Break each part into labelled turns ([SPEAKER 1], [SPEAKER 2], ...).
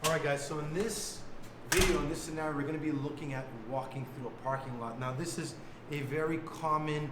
[SPEAKER 1] All right, guys, so in this video, in this scenario, we're going to be looking at walking through a parking lot. Now, this is a very common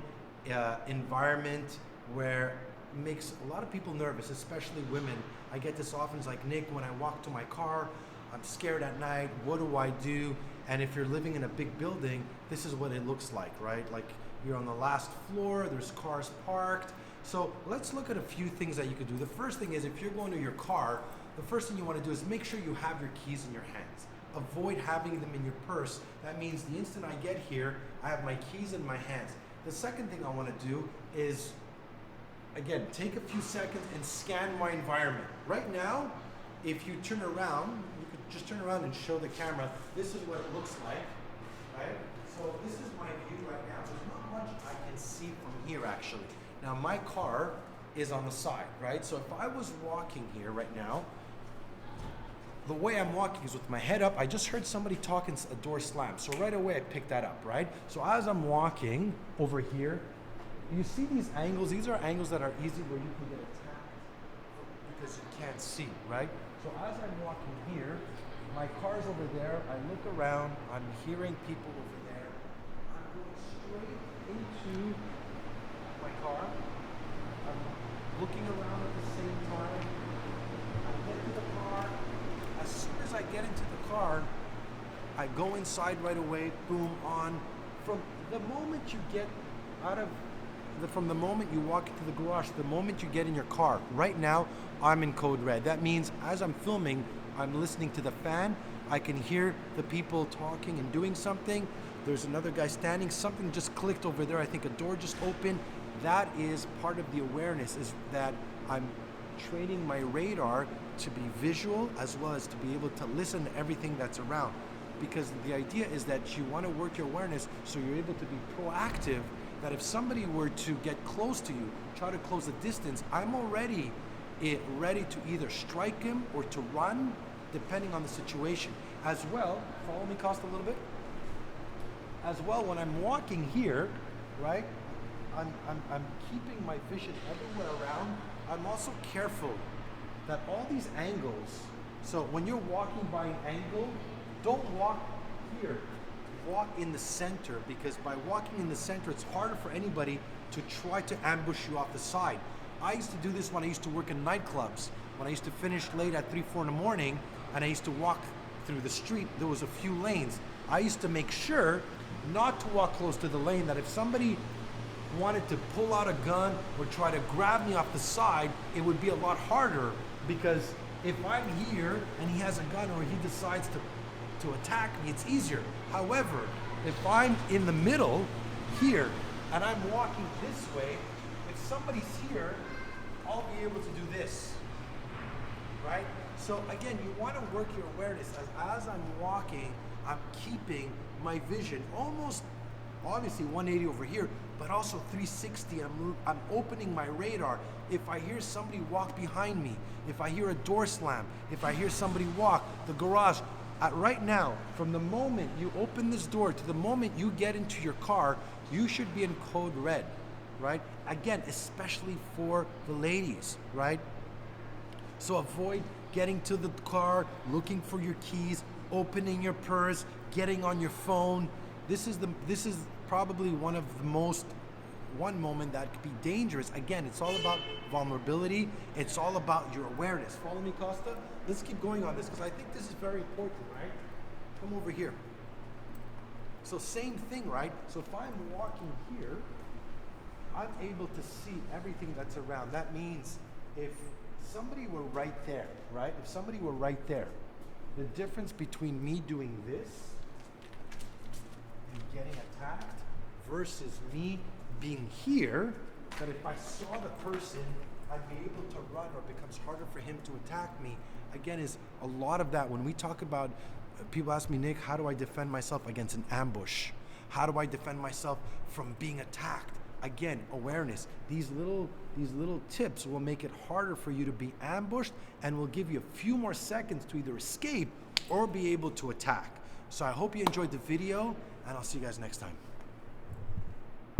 [SPEAKER 1] environment where it makes a lot of people nervous, especially women. I get this often. It's like, Nick, when I walk to my car, I'm scared at night. What do I do? And if you're living in a big building, this is what it looks like, right? Like you're on the last floor, there's cars parked. So let's look at a few things that you could do. The first thing is, if you're going to your car, the first thing you want to do is make sure you have your keys in your hands. Avoid having them in your purse. That means the instant I get here, I have my keys in my hands. The second thing I want to do is, again, take a few seconds and scan my environment. Right now, if you turn around, you could just turn around and show the camera. This is what it looks like, right? So this is my view right now. There's not much I can see from here, actually. Now, my car is on the side, right? So if I was walking here right now, the way I'm walking is with my head up. I just heard somebody talking, a door slam. So right away I picked that up, right? So as I'm walking over here, you see these angles? These are angles that are easy where you can get attacked because you can't see, right? So as I'm walking here, my car's over there. I look around. I'm hearing people over there. I'm going straight into my car. I'm looking around at the same time. I get to the car. As soon as I get into the car, I go inside right away, boom, on. From the moment you get out of, from the moment you walk into the garage, the moment you get in your car, right now, I'm in code red. That means as I'm filming, I'm listening to the fan. I can hear the people talking and doing something. There's another guy standing. Something just clicked over there. I think a door just opened. That is part of the awareness, is that I'm training my radar to be visual as well as to be able to listen to everything that's around. Because the idea is that you want to work your awareness so you're able to be proactive, that if somebody were to get close to you, try to close the distance, I'm already ready to either strike him or to run, depending on the situation. As well, follow me, Costa, a little bit. As well, when I'm walking here, right, I'm keeping my vision everywhere around. I'm also careful that all these angles, so when you're walking by an angle, don't walk here, walk in the center, because by walking in the center, it's harder for anybody to try to ambush you off the side. I used to do this when I used to work in nightclubs, when I used to finish late at 3, 4 in the morning, and I used to walk through the street. There was a few lanes. I used to make sure not to walk close to the lane, that if somebody wanted to pull out a gun or try to grab me off the side, it would be a lot harder, because if I'm here and he has a gun or he decides to attack me, it's easier. However, if I'm in the middle here and I'm walking this way, if somebody's here, I'll be able to do this, right? So again, you want to work your awareness. As I'm walking, I'm keeping my vision almost, obviously 180 over here, but also 360. I'm opening my radar. If I hear somebody walk behind me, if I hear a door slam, if I hear somebody walk, the garage, right now, from the moment you open this door to the moment you get into your car, you should be in code red, right? Again, especially for the ladies, right? So avoid getting to the car, looking for your keys, opening your purse, getting on your phone. This is probably one moment that could be dangerous. Again, it's all about vulnerability. It's all about your awareness. Follow me, Costa. Let's keep going on this, because I think this is very important, right? Come over here. So same thing, right? So if I'm walking here, I'm able to see everything that's around. That means if somebody were right there, right? If somebody were right there, the difference between me doing this and getting attacked versus me being here, that if I saw the person, I'd be able to run, or it becomes harder for him to attack me. Again, is a lot of that. When we talk about, people ask me, Nick, how do I defend myself against an ambush? How do I defend myself from being attacked? Again, awareness. These little tips will make it harder for you to be ambushed, and will give you a few more seconds to either escape or be able to attack. So I hope you enjoyed the video, and I'll see you guys next time.